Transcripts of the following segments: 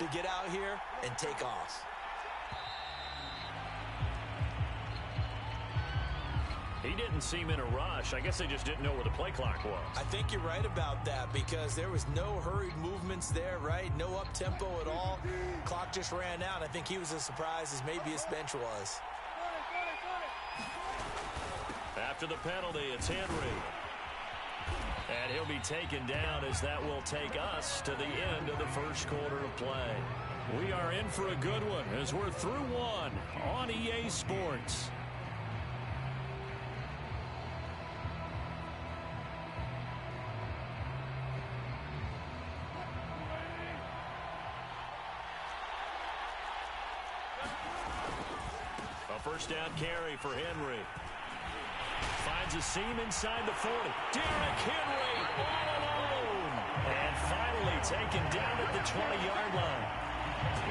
to get out here and take off. He didn't seem in a rush. I guess they just didn't know where the play clock was. I think you're right about that because there was no hurried movements there, right? No up-tempo at all. Clock just ran out. I think he was as surprised as maybe his bench was. After the penalty, it's Henry. And he'll be taken down as that will take us to the end of the first quarter of play. We are in for a good one as we're through one on EA Sports. First down carry for Henry. Finds a seam inside the 40. Derrick Henry all alone. And finally taken down at the 20-yard line.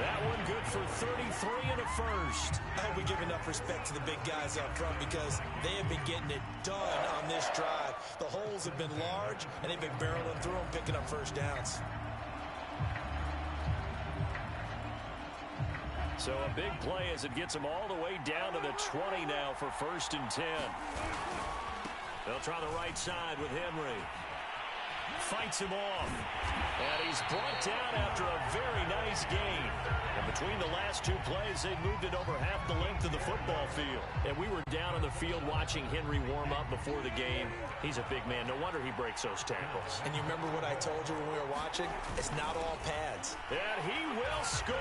That one good for 33 and a first. I hope we give enough respect to the big guys up front because they have been getting it done on this drive. The holes have been large, and they've been barreling through them, picking up first downs. So a big play as it gets them all the way down to the 20 now for 1st and 10. They'll try the right side with Henry. Fights him off. And he's brought down after a very nice gain. And between the last two plays, they moved it over half the length of the football field. And we were down on the field watching Henry warm up before the game. He's a big man. No wonder he breaks those tackles. And you remember what I told you when we were watching? It's not all pads. And he will score.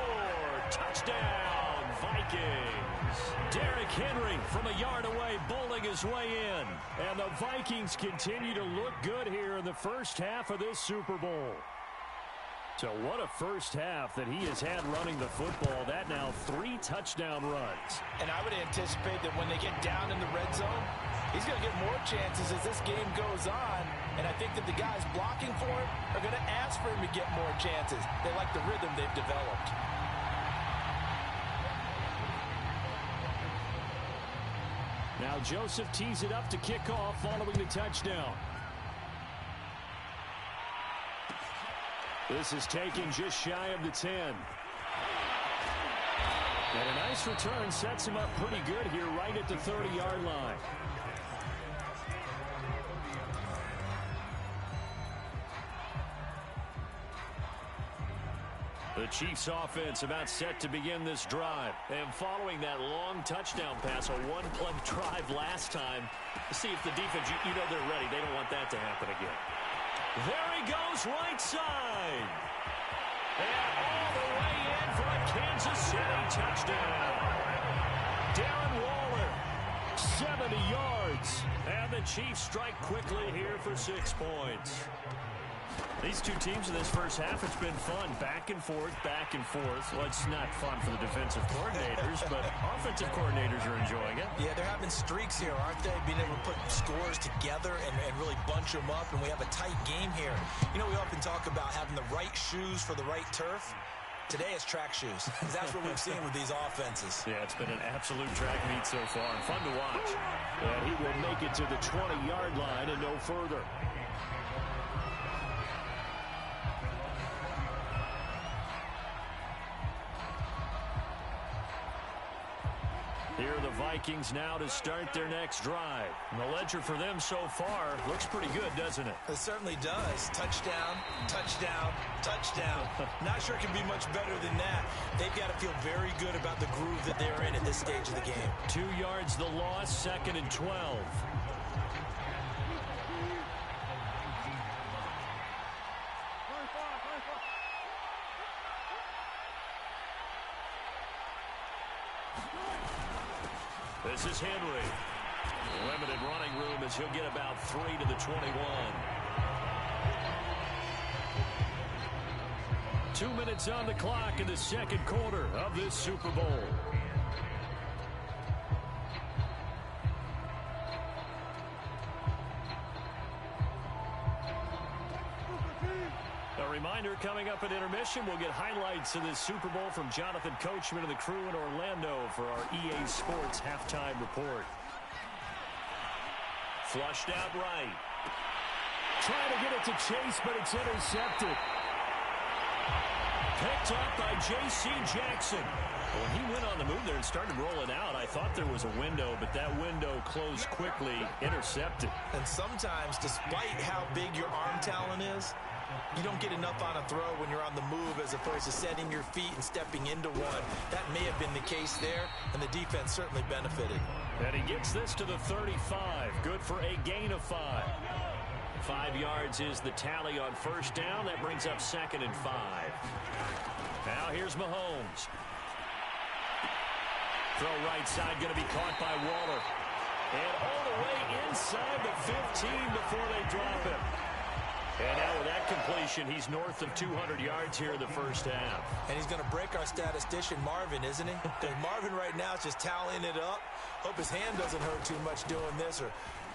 Touchdown, Vikings. Derrick Henry from a yard away, bowling his way in. And the Vikings continue to look good here in the first half of this Super Bowl. So what a first half that he has had running the football. That now 3 touchdown runs. And I would anticipate that when they get down in the red zone, he's going to get more chances as this game goes on. And I think that the guys blocking for him are going to ask for him to get more chances. They like the rhythm they've developed. Now Joseph tees it up to kick off following the touchdown. This is taken just shy of the 10. And a nice return sets him up pretty good here right at the 30-yard line. The Chiefs offense about set to begin this drive. And following that long touchdown pass, a one-play drive last time, see if the defense, you know they're ready. They don't want that to happen again. There he goes, right side. And all the way in for a Kansas City touchdown. Darren Waller, 70 yards. And the Chiefs strike quickly here for 6 points. These two teams in this first half, it's been fun. Back and forth, back and forth. Well, it's not fun for the defensive coordinators, but offensive coordinators are enjoying it. Yeah, they're having streaks here, aren't they? Being able to put scores together and really bunch them up, and we have a tight game here. You know, we often talk about having the right shoes for the right turf. Today it's track shoes. That's what we've seen with these offenses. Yeah, it's been an absolute track meet so far, and fun to watch. And he will make it to the 20-yard line and no further. Here are the Vikings now to start their next drive. And the ledger for them so far looks pretty good, doesn't it? It certainly does. Touchdown, touchdown, touchdown. Not sure it can be much better than that. They've got to feel very good about the groove that they're in at this stage of the game. 2 yards the loss, 2nd and 12. This is Henry. Limited running room as he'll get about 3 to the 21. 2 minutes on the clock in the second quarter of this Super Bowl. A reminder, coming up at intermission, we'll get highlights of this Super Bowl from Jonathan Coachman and the crew in Orlando for our EA Sports halftime report. Flushed out right. Trying to get it to Chase, but it's intercepted. Picked Picked up by J.C. Jackson. When he went on the move there and started rolling out, I thought there was a window, but that window closed quickly, intercepted. And sometimes, despite how big your arm talent is, you don't get enough on a throw when you're on the move as opposed to setting your feet and stepping into one. That may have been the case there, and the defense certainly benefited. And he gets this to the 35. Good for a gain of 5. 5 yards is the tally on first down. That brings up 2nd and 5. Now here's Mahomes. Throw right side, going to be caught by Waller. And all the way inside the 15 before they drop him. And now with that completion, he's north of 200 yards here in the first half. And he's going to break our statistician, Marvin, isn't he? Because Marvin right now is just tallying it up. Hope his hand doesn't hurt too much doing this or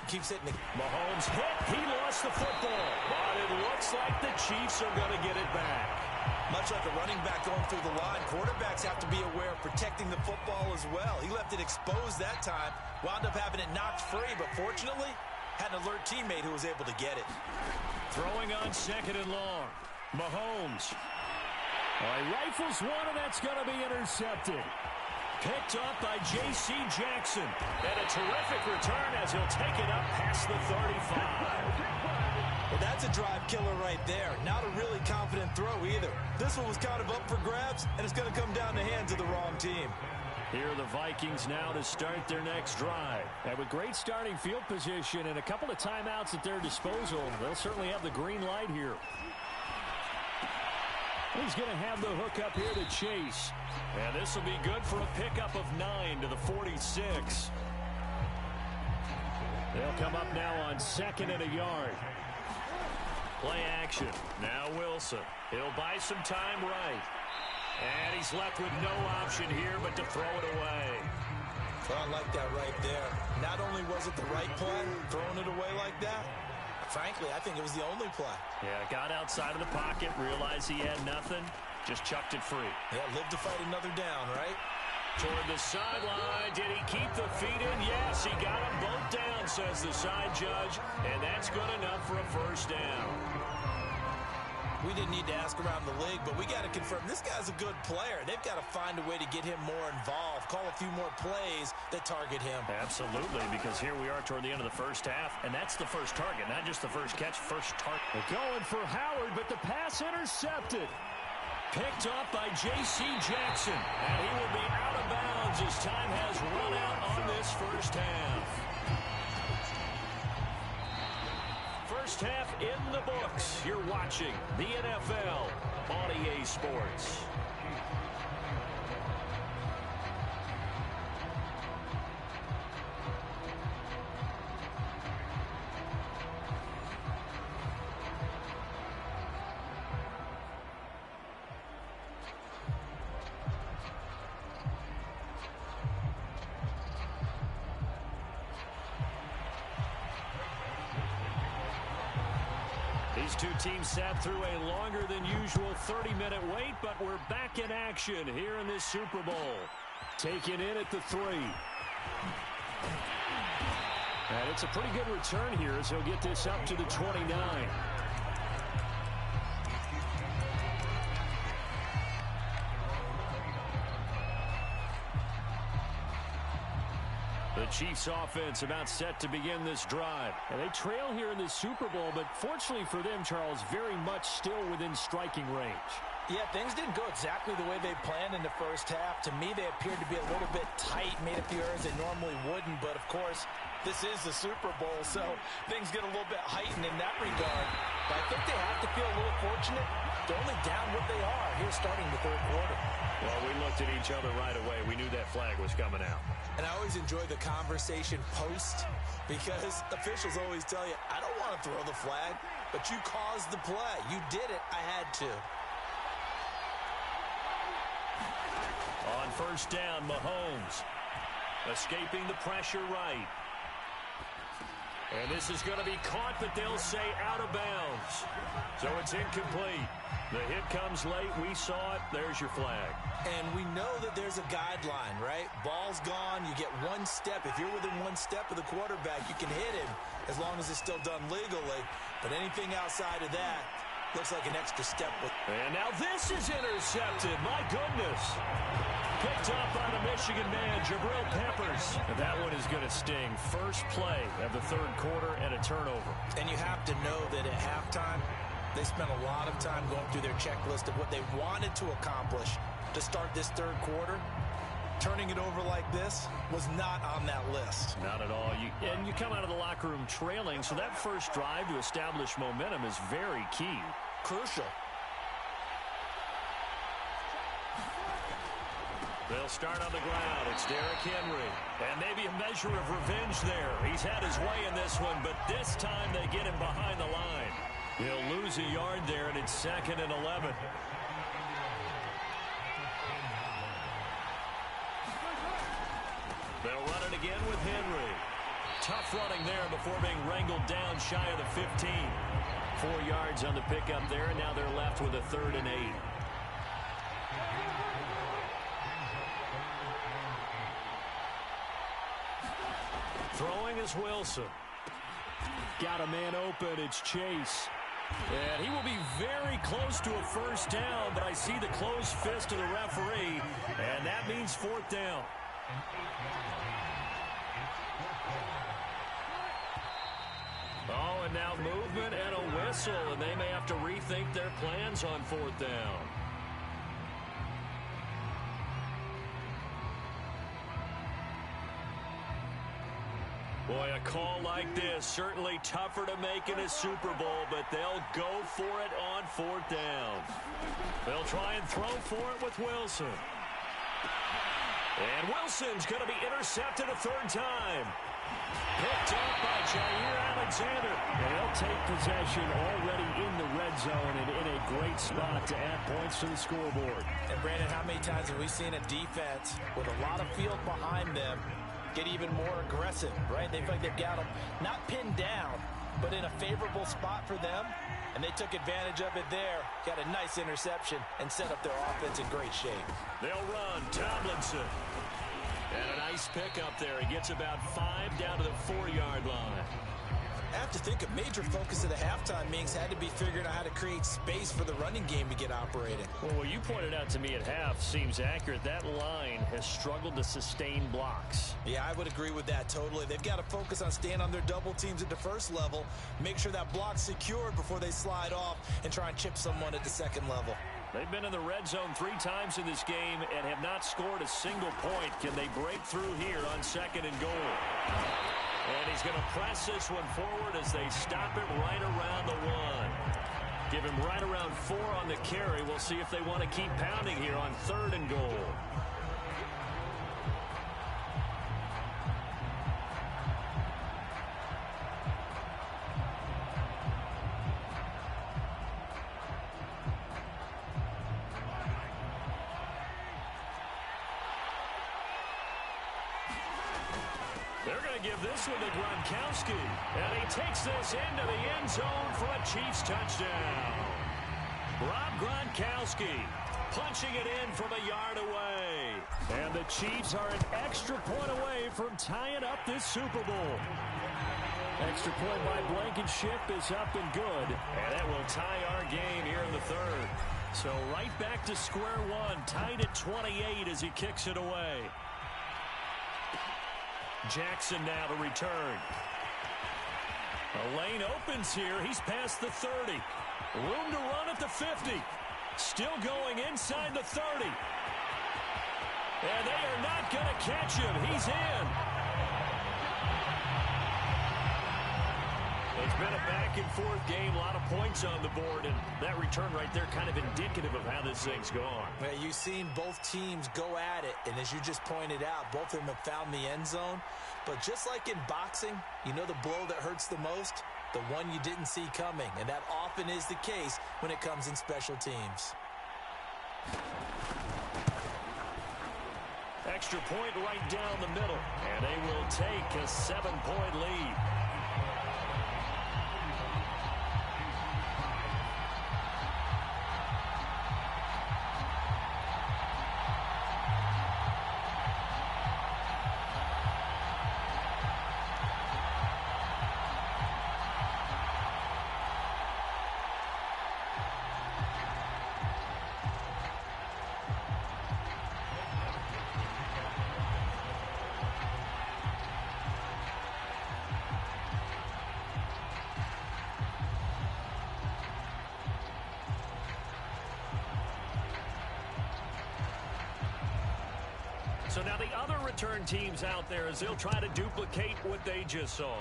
keeps hitting it. Mahomes hit. He lost the football. But it looks like the Chiefs are going to get it back. Much like a running back going through the line, quarterbacks have to be aware of protecting the football as well. He left it exposed that time, wound up having it knocked free, but fortunately, had an alert teammate who was able to get it. Throwing on 2nd and long. Mahomes. He rifles one, and that's going to be intercepted. Picked up by J.C. Jackson. And a terrific return as he'll take it up past the 35. Well, that's a drive killer right there. Not a really confident throw either. This one was kind of up for grabs, and it's going to come down the hands of the wrong team. Here are the Vikings now to start their next drive. And with great starting field position and a couple of timeouts at their disposal, they'll certainly have the green light here. He's going to have the hook up here to Chase. And this will be good for a pickup of 9 to the 46. They'll come up now on 2nd and a yard. Play action. Now Wilson. He'll buy some time right. And he's left with no option here but to throw it away. Well, I like that right there. Not only was it the right play, throwing it away like that, frankly, I think it was the only play. Yeah, got outside of the pocket, realized he had nothing, just chucked it free. Yeah, live to fight another down, right? Toward the sideline. Did he keep the feet in? Yes, he got them both down, says the side judge. And that's good enough for a first down. We didn't need to ask around the league, but we got to confirm this guy's a good player. They've got to find a way to get him more involved, call a few more plays that target him. Absolutely, because here we are toward the end of the first half, and that's the first target, not just the first catch, first target. Going for Howard, but the pass intercepted. Picked up by J.C. Jackson, and he will be out of bounds as time has run out on this first half. First half in the books. You're watching the NFL on EA Sports. These two teams sat through a longer than usual 30-minute wait, but we're back in action here in this Super Bowl. Taken in at the 3. And it's a pretty good return here as he'll get this up to the 29. The Chiefs offense about set to begin this drive. And they trail here in this Super Bowl, but fortunately for them, Charles, very much still within striking range. Yeah, things didn't go exactly the way they planned in the first half. To me, they appeared to be a little bit tight, made a few errors they normally wouldn't. But, of course, this is the Super Bowl, so things get a little bit heightened in that regard. But I think they have to feel a little fortunate. They're only down what they are here starting the third quarter. Well, we looked at each other right away. We knew that flag was coming out. And I always enjoy the conversation post because officials always tell you, I don't want to throw the flag, but you caused the play. You did it. I had to. On first down, Mahomes escaping the pressure right. And this is going to be caught, but they'll say out of bounds. So it's incomplete. The hit comes late. We saw it. There's your flag. And we know that there's a guideline, right? Ball's gone. You get one step. If you're within one step of the quarterback, you can hit him as long as it's still done legally. But anything outside of that, Looks like an extra step. And now this is intercepted. My goodness. Picked up by the Michigan man, Jabril Peppers. And that one is going to sting. First play of the third quarter and a turnover. And you have to know that at halftime, they spent a lot of time going through their checklist of what they wanted to accomplish to start this third quarter. Turning it over like this was not on that list. Not at all. And you come out of the locker room trailing, so that first drive to establish momentum is very key. Crucial. They'll start on the ground. It's Derrick Henry. And maybe a measure of revenge there. He's had his way in this one, but this time they get him behind the line. He'll lose a yard there, and it's 2nd and 11. They'll run it again with Henry. Tough running there before being wrangled down shy of the 15. 4 yards on the pickup there, and now they're left with a 3rd and 8. Throwing is Wilson. Got a man open. It's Chase. And he will be very close to a first down, but I see the closed fist of the referee, and that means 4th down. Oh, and now movement and a whistle, and they may have to rethink their plans on 4th down. Boy, a call like this, certainly tougher to make in a Super Bowl, but they'll go for it on 4th down. They'll try and throw for it with Wilson. And Wilson's going to be intercepted a 3rd time. Picked up by Jair Alexander. They'll take possession already in the red zone and in a great spot to add points to the scoreboard. And Brandon, how many times have we seen a defense with a lot of field behind them get even more aggressive, right? They feel like they've got them not pinned down, but in a favorable spot for them, and they took advantage of it there. Got a nice interception and set up their offense in great shape. They'll run. Tomlinson. And a nice pickup there. He gets about 5 down to the 4-yard line. I have to think a major focus of the halftime meetings had to be figuring out how to create space for the running game to get operating. Well, what you pointed out to me at half seems accurate. That line has struggled to sustain blocks. Yeah, I would agree with that totally. They've got to focus on staying on their double teams at the first level, make sure that block's secured before they slide off and try and chip someone at the second level. They've been in the red zone 3 times in this game and have not scored a single point. Can they break through here on 2nd and goal? And he's going to press this one forward as they stop it right around the 1. Give him right around 4 on the carry. We'll see if they want to keep pounding here on 3rd and goal. They're going to give this one to Gronkowski. And he takes this into the end zone for a Chiefs touchdown. Rob Gronkowski punching it in from a yard away. And the Chiefs are an extra point away from tying up this Super Bowl. Extra point by Blankenship is up and good. And that will tie our game here in the 3rd. So right back to square one, tied at 28 as he kicks it away. Jackson now to return. A lane opens here. He's past the 30. Room to run at the 50. Still going inside the 30. And they are not going to catch him. He's in. It's been a back-and-forth game, a lot of points on the board, and that return right there kind of indicative of how this thing's gone. Well, you've seen both teams go at it, and as you just pointed out, both of them have found the end zone. But just like in boxing, you know the blow that hurts the most? The one you didn't see coming, and that often is the case when it comes in special teams. Extra point right down the middle, and they will take a 7-point lead. So now the other return teams out there as they'll try to duplicate what they just saw.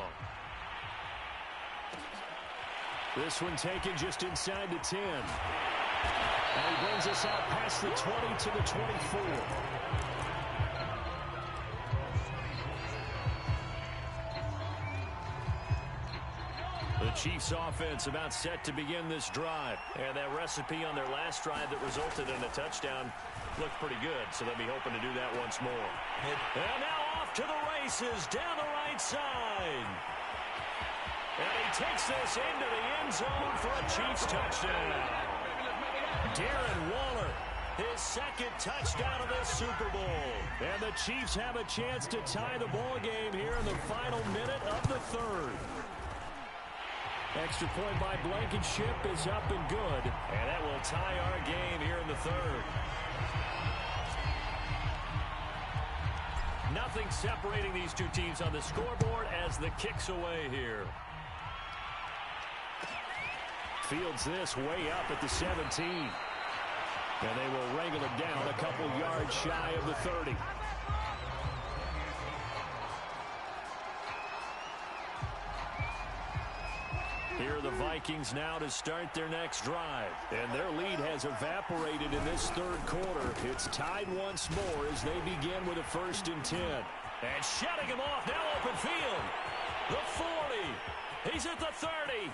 This one taken just inside the 10. And he brings us out past the 20 to the 24. The Chiefs offense about set to begin this drive. And that recipe on their last drive that resulted in a touchdown looked pretty good, so they'll be hoping to do that once more. And now off to the races down the right side. And he takes this into the end zone for a Chiefs touchdown. Darren Waller, his second touchdown of this Super Bowl. And the Chiefs have a chance to tie the ball game here in the final minute of the third. Extra point by Blankenship is up and good. And that will tie our game here in the third. Nothing separating these two teams on the scoreboard as the kick's away here. Fields this way up at the 17. And they will wrangle it down a couple yards shy of the 30. Here are the Vikings now to start their next drive. And their lead has evaporated in this third quarter. It's tied once more as they begin with a 1st and 10. And shutting him off, now open field. The 40. He's at the 30.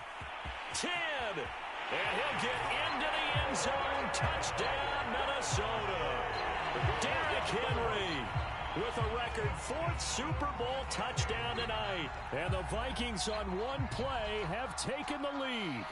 10. And he'll get into the end zone. Touchdown, Minnesota. Derrick Henry with a record 4th Super Bowl touchdown tonight. And the Vikings on one play have taken the lead.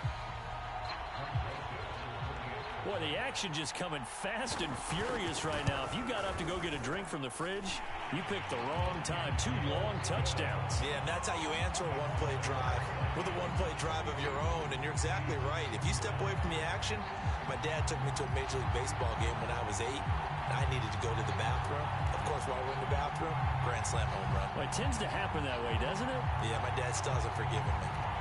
Boy, the action just coming fast and furious right now. If you got up to go get a drink from the fridge, you picked the wrong time. 2 long touchdowns. Yeah, and that's how you answer a one-play drive with a one-play drive of your own. And you're exactly right. If you step away from the action, my dad took me to a Major League Baseball game when I was 8. And I needed to go to the bathroom. Of course, while we're in the bathroom, grand slam home run. Well, it tends to happen that way, doesn't it? Yeah, my dad still hasn't forgiven me.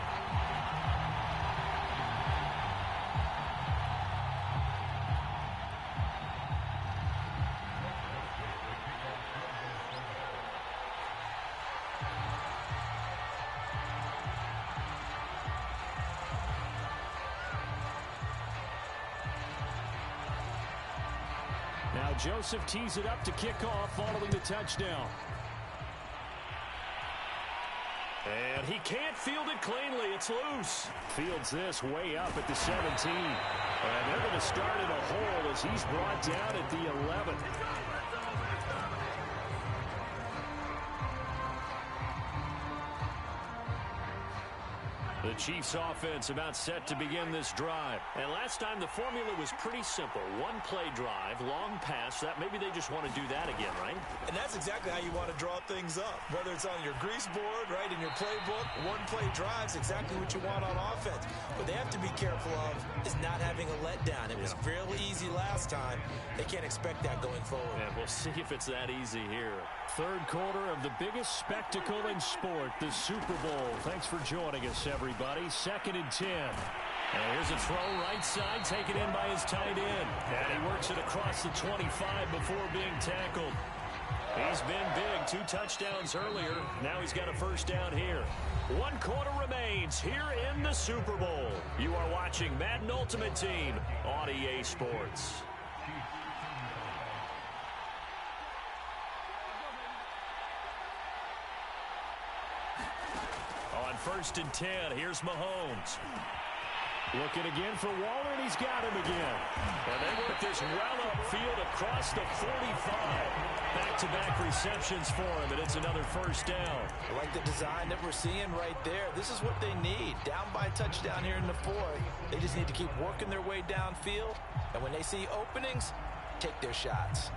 Now Joseph tees it up to kick off following the touchdown. And he can't field it cleanly. It's loose. Fields this way up at the 17. And they're going to start in a hole as he's brought down at the 11. The Chiefs offense about set to begin this drive. And last time the formula was pretty simple. One play drive, long pass. That maybe they just want to do that again, right? And that's exactly how you want to draw things up. Whether it's on your grease board, right, in your playbook, one play drive's exactly what you want on offense. What they have to be careful of is not having a letdown. It was fairly easy last time. They can't expect that going forward. And we'll see if it's that easy here. Third quarter of the biggest spectacle in sport, the Super Bowl. Thanks for joining us, everybody. 2nd and 10. And here's a throw right side, taken in by his tight end. And he works it across the 25 before being tackled. He's been big, 2 touchdowns earlier. Now he's got a first down here. 1 quarter remains here in the Super Bowl. You are watching Madden Ultimate Team on EA Sports. On 1st and 10, here's Mahomes. Looking again for Waller, and he's got him again. And they work this well upfield across the 45. Back-to-back receptions for him, and it's another first down. I like the design that we're seeing right there. This is what they need. Down by a touchdown here in the 4th. They just need to keep working their way downfield. And when they see openings, take their shots.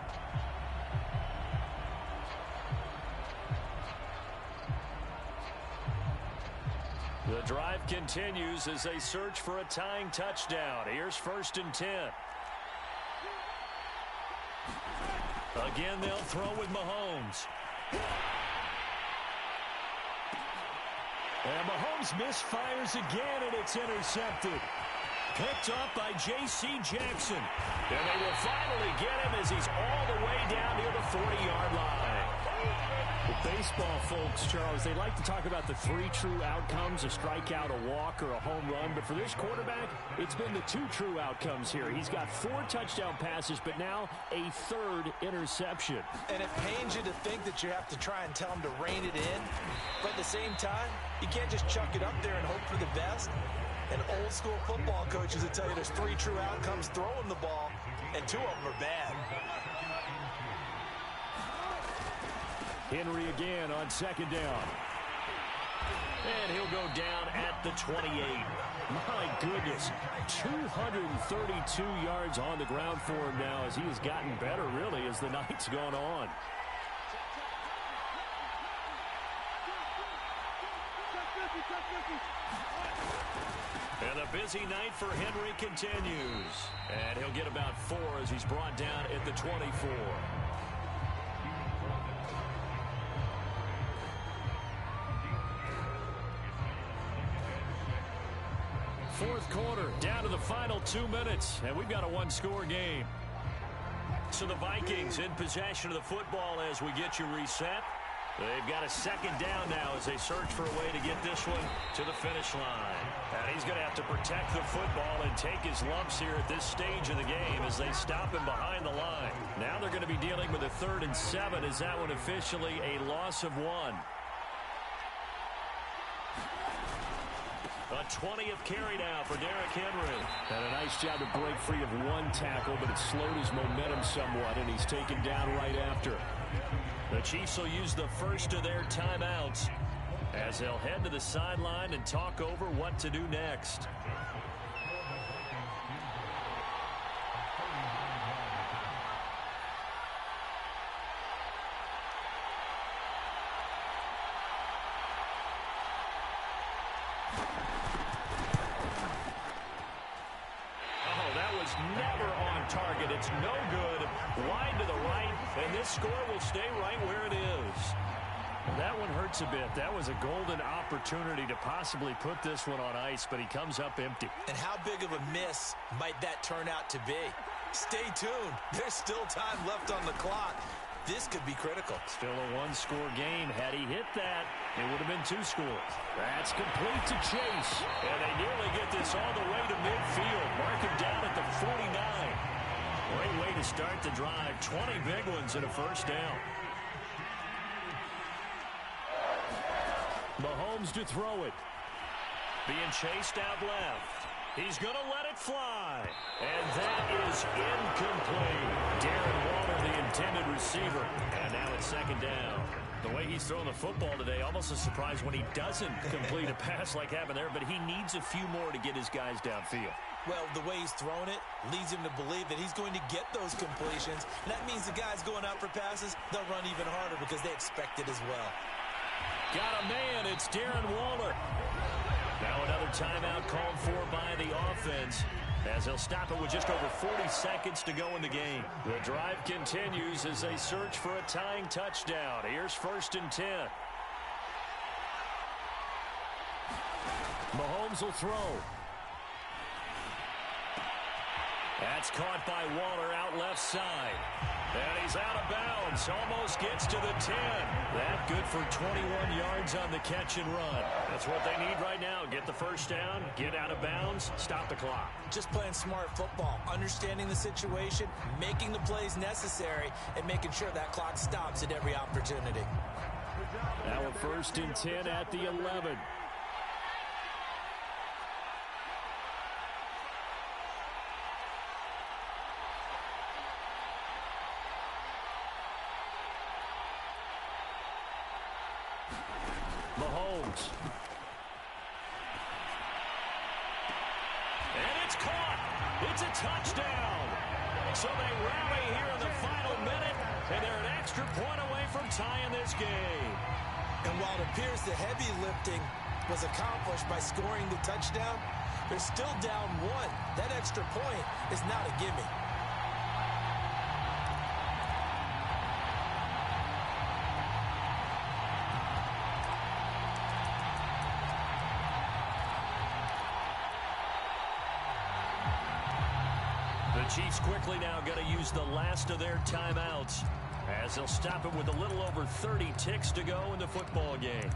The drive continues as they search for a tying touchdown. Here's 1st and 10. Again, they'll throw with Mahomes. And Mahomes misfires again, and it's intercepted. Picked up by J.C. Jackson. And they will finally get him as he's all the way down near the 40-yard line. The baseball folks, Charles, they like to talk about the three true outcomes, a strikeout, a walk, or a home run. But for this quarterback, it's been the two true outcomes here. He's got 4 touchdown passes, but now a third interception. And it pains you to think that you have to try and tell him to rein it in. But at the same time, you can't just chuck it up there and hope for the best. And old school football coaches will tell you there's 3 true outcomes throwing the ball, and 2 of them are bad. Henry again on second down. And he'll go down at the 28. My goodness, 232 yards on the ground for him now as he has gotten better, really, as the night's gone on. And the busy night for Henry continues. And he'll get about 4 as he's brought down at the 24. Fourth quarter, down to the final 2 minutes, and we've got a 1-score game. So the Vikings in possession of the football as we get you reset. They've got a second down now as they search for a way to get this one to the finish line. And he's going to have to protect the football and take his lumps here at this stage of the game as they stop him behind the line. Now they're going to be dealing with a 3rd and 7 as that one officially a loss of 1. A 20th carry now for Derrick Henry. And a nice job to break free of 1 tackle, but it slowed his momentum somewhat, and he's taken down right after. The Chiefs will use the first of their timeouts as they'll head to the sideline and talk over what to do next. Never on target. It's no good. Wide to the right, and this score will stay right where it is. That one hurts a bit. That was a golden opportunity to possibly put this one on ice, but he comes up empty. And how big of a miss might that turn out to be? Stay tuned. There's still time left on the clock. This could be critical. Still a 1-score game. Had he hit that, it would have been 2 scores. That's complete to Chase. And they nearly get this all the way to midfield. Mark him down at the 49. Great way to start the drive. 20 big ones and a first down. Mahomes to throw it. Being chased out left. He's going to let it fly. And that is incomplete. Darren Waller, the intended receiver. And now it's second down. The way he's throwing the football today, almost a surprise when he doesn't complete a pass like happened there, but he needs a few more to get his guys downfield. Well, the way he's throwing it leads him to believe that he's going to get those completions. And that means the guys going out for passes, they'll run even harder because they expect it as well. Got a man. It's Darren Waller. Now another timeout called for by the offense as they'll stop it with just over 40 seconds to go in the game. The drive continues as they search for a tying touchdown. Here's 1st and 10. Mahomes will throw. That's caught by Waller out left side. And he's out of bounds. Almost gets to the 10. That good for 21 yards on the catch and run. That's what they need right now. Get the first down, get out of bounds, stop the clock. Just playing smart football, understanding the situation, making the plays necessary, and making sure that clock stops at every opportunity. Now a 1st and 10 at the 11. Mahomes. And it's caught. It's a touchdown. So they rally here in the final minute, and they're an extra point away from tying this game. And while it appears the heavy lifting was accomplished by scoring the touchdown, they're still down 1. That extra point is not a gimme. Chiefs quickly now going to use the last of their timeouts as they'll stop it with a little over 30 ticks to go in the football game.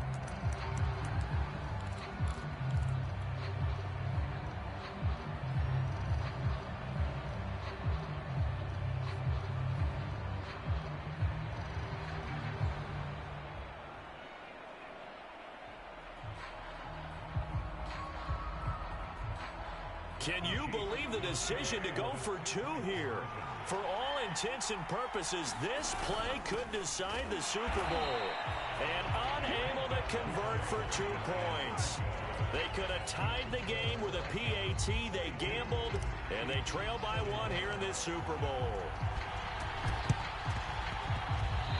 Can you believe the decision to go for two here? For all intents and purposes, this play could decide the Super Bowl. And unable to convert for 2 points. They could have tied the game with a PAT. They gambled, and they trail by 1 here in this Super Bowl.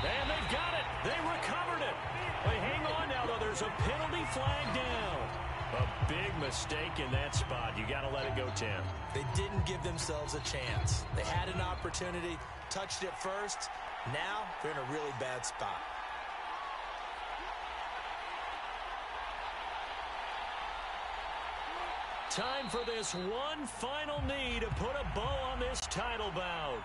And they've got it. They recovered it. They hang on now, though. There's a penalty flag down. A big mistake in that spot. You got to let it go 10. They didn't give themselves a chance. They had an opportunity, touched it first. Now they're in a really bad spot. Time for this one final knee to put a bow on this title bout.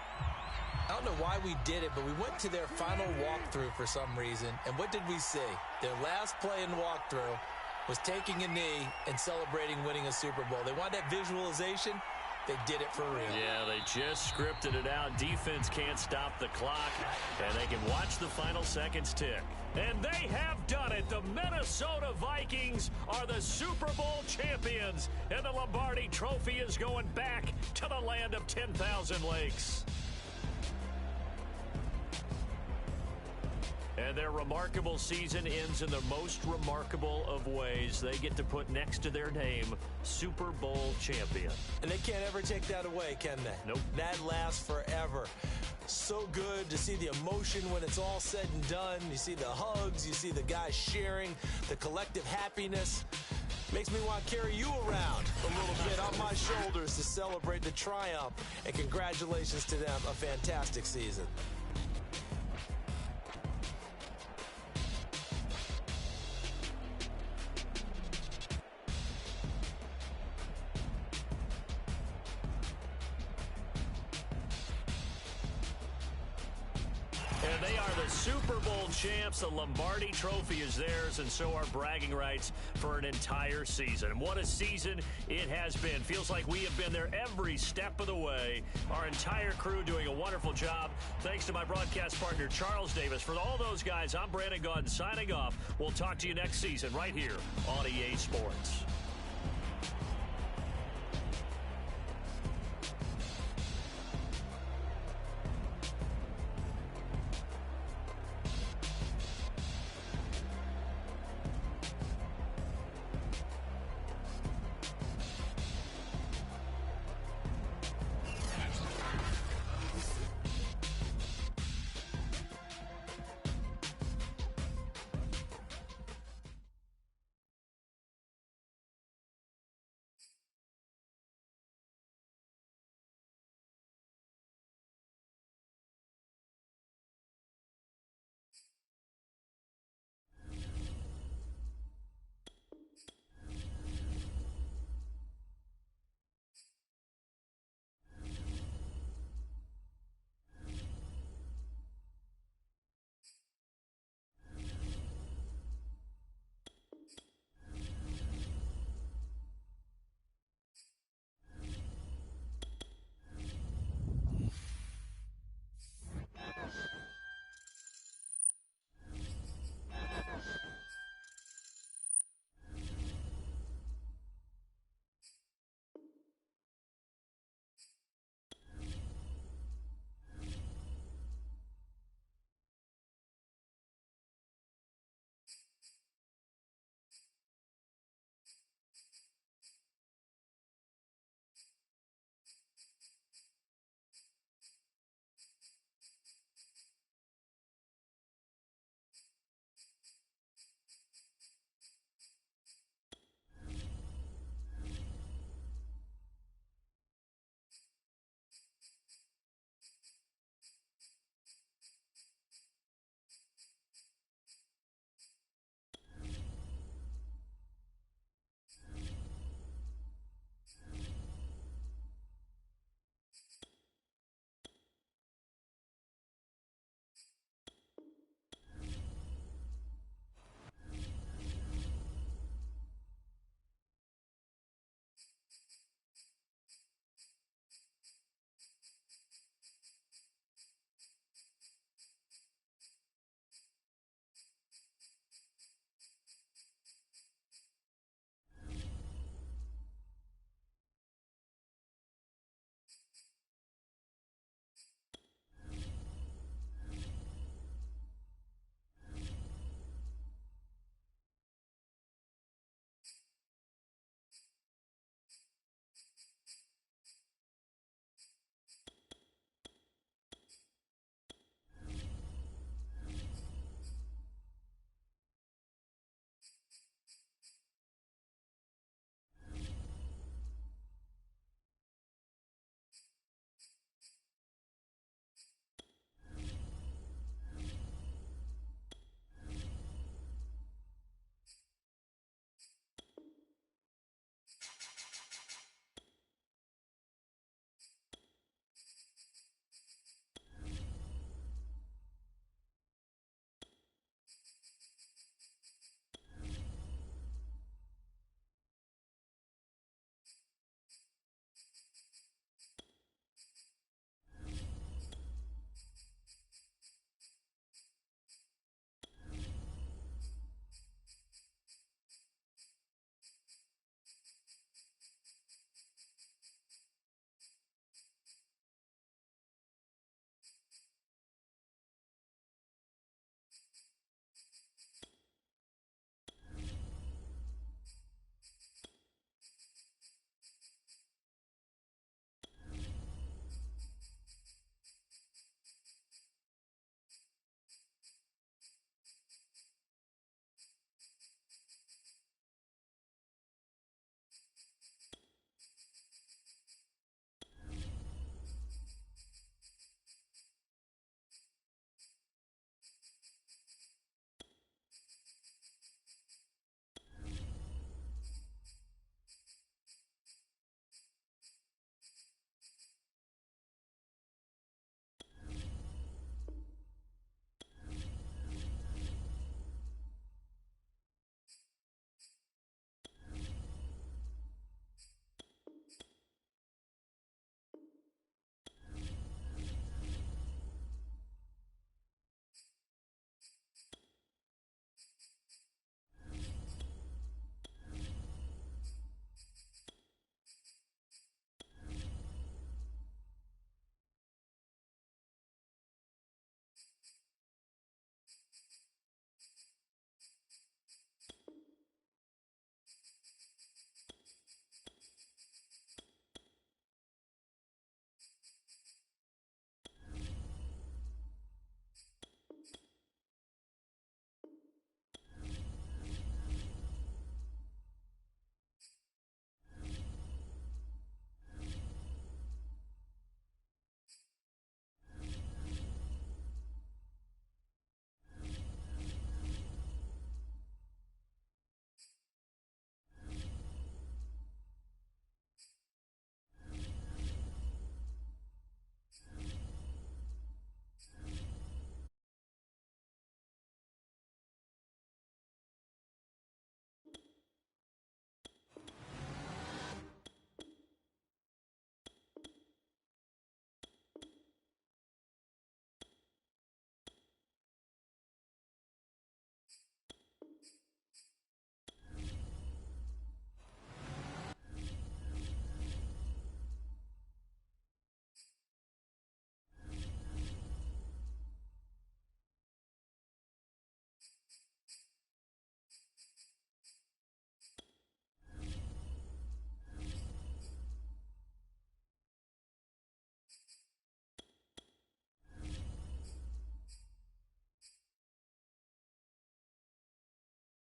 I don't know why we did it, but we went to their final walkthrough for some reason. And what did we see? Their last play in walkthrough was taking a knee and celebrating winning a Super Bowl. They wanted that visualization. They did it for real. Yeah, they just scripted it out. Defense can't stop the clock, and they can watch the final seconds tick. And they have done it. The Minnesota Vikings are the Super Bowl champions, and the Lombardi Trophy is going back to the land of 10,000 lakes. And their remarkable season ends in the most remarkable of ways. They get to put next to their name, Super Bowl champion. And they can't ever take that away, can they? Nope. That lasts forever. So good to see the emotion when it's all said and done. You see the hugs, you see the guys sharing, the collective happiness. Makes me want to carry you around a little bit on my shoulders to celebrate the triumph. And congratulations to them, a fantastic season. And they are the Super Bowl champs. The Lombardi Trophy is theirs, and so are bragging rights for an entire season. And what a season it has been. Feels like we have been there every step of the way. Our entire crew doing a wonderful job. Thanks to my broadcast partner, Charles Davis. For all those guys, I'm Brandon Gaudin signing off. We'll talk to you next season right here on EA Sports.